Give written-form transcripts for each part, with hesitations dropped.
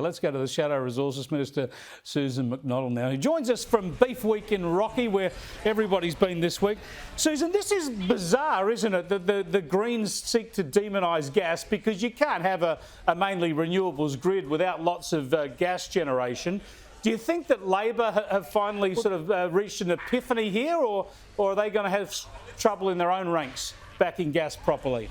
Let's go to the Shadow Resources Minister, Susan McDonald now, who joins us from Beef Week in Rocky, where everybody's been this week. Susan, this is bizarre, isn't it, that the Greens seek to demonise gas because you can't have a mainly renewables grid without lots of gas generation. Do you think that Labor have finally sort of reached an epiphany here, or are they going to have trouble in their own ranks backing gas properly?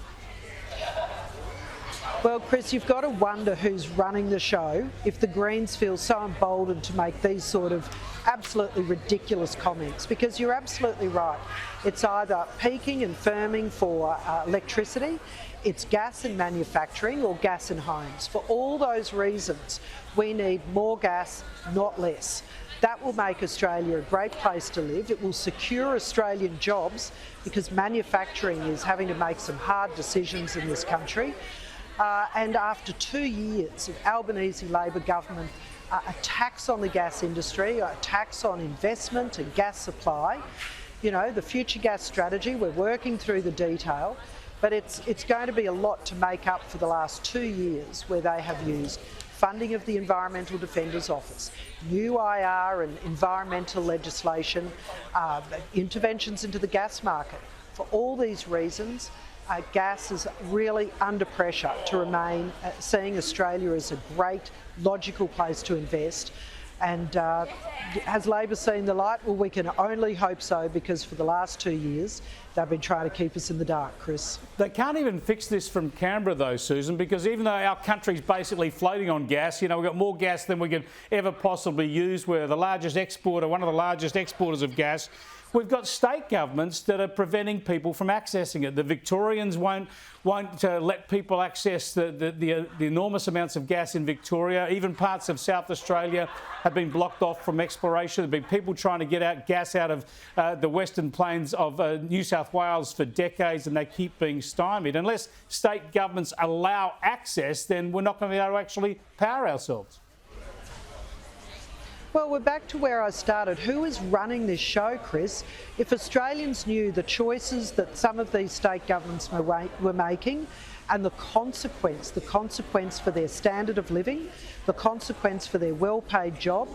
Well, Chris, you've got to wonder who's running the show if the Greens feel so emboldened to make these sort of absolutely ridiculous comments, because you're absolutely right. It's either peaking and firming for electricity, it's gas in manufacturing or gas in homes. For all those reasons, we need more gas, not less. That will make Australia a great place to live. It will secure Australian jobs, because manufacturing is having to make some hard decisions in this country. And after 2 years of Albanese Labor government, a tax on the gas industry, a tax on investment and gas supply, you know, the future gas strategy, we're working through the detail, but it's going to be a lot to make up for the last 2 years where they have used funding of the Environmental Defenders Office, new IR and environmental legislation, interventions into the gas market. For all these reasons, gas is really under pressure to remain seeing Australia as a great, logical place to invest. And has Labor seen the light? Well, we can only hope so, because for the last 2 years, they've been trying to keep us in the dark, Chris. They can't even fix this from Canberra, though, Susan, because even though our country's basically floating on gas, you know, we've got more gas than we could ever possibly use. We're the largest exporter, one of the largest exporters of gas. We've got state governments that are preventing people from accessing it. The Victorians won't let people access the enormous amounts of gas in Victoria. Even parts of South Australia have been blocked off from exploration. There have been people trying to get gas out of the Western Plains of New South Wales for decades, and they keep being stymied. Unless state governments allow access, then we're not going to be able to actually power ourselves. Well, we're back to where I started. Who is running this show, Chris? If Australians knew the choices that some of these state governments were making, and the consequence for their standard of living, the consequence for their well-paid job,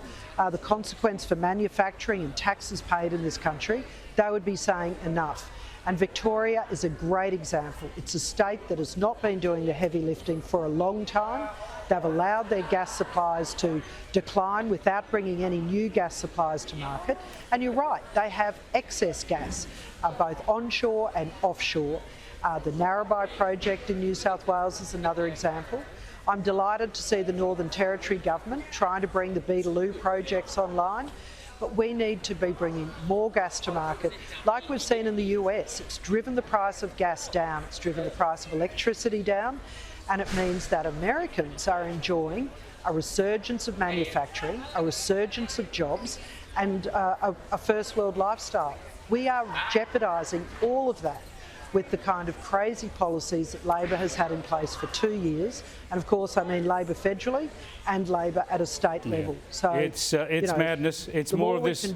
the consequence for manufacturing and taxes paid in this country, they would be saying enough. And Victoria is a great example. It's a state that has not been doing the heavy lifting for a long time. They've allowed their gas supplies to decline without bringing any new gas supplies to market. And you're right, they have excess gas, both onshore and offshore. The Narrabri project in New South Wales is another example. I'm delighted to see the Northern Territory government trying to bring the Beetaloo projects online. But we need to be bringing more gas to market. Like we've seen in the US, it's driven the price of gas down, it's driven the price of electricity down, and it means that Americans are enjoying a resurgence of manufacturing, a resurgence of jobs, and a first world lifestyle. We are jeopardising all of that with the kind of crazy policies that Labor has had in place for 2 years. And of course, I mean Labor federally and Labor at a state level. So it's madness. It's more of this.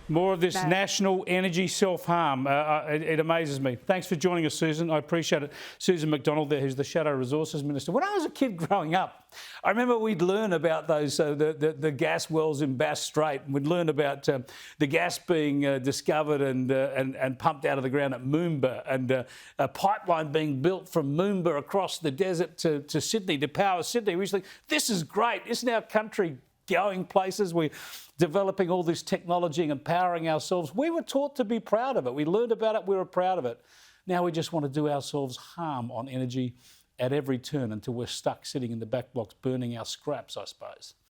More of this national energy self-harm. It amazes me. Thanks for joining us, Susan. I appreciate it. Susan McDonald there, who's the Shadow Resources Minister. When I was a kid growing up, I remember we'd learn about those the gas wells in Bass Strait. We'd learn about the gas being discovered and pumped out of the ground at Moomba, and a pipeline being built from Moomba across the desert to Sydney, to power Sydney. We used to think, this is great. Isn't our country going places? We're developing all this technology and empowering ourselves. We were taught to be proud of it. We learned about it. We were proud of it. Now we just want to do ourselves harm on energy at every turn until we're stuck sitting in the back blocks burning our scraps, I suppose.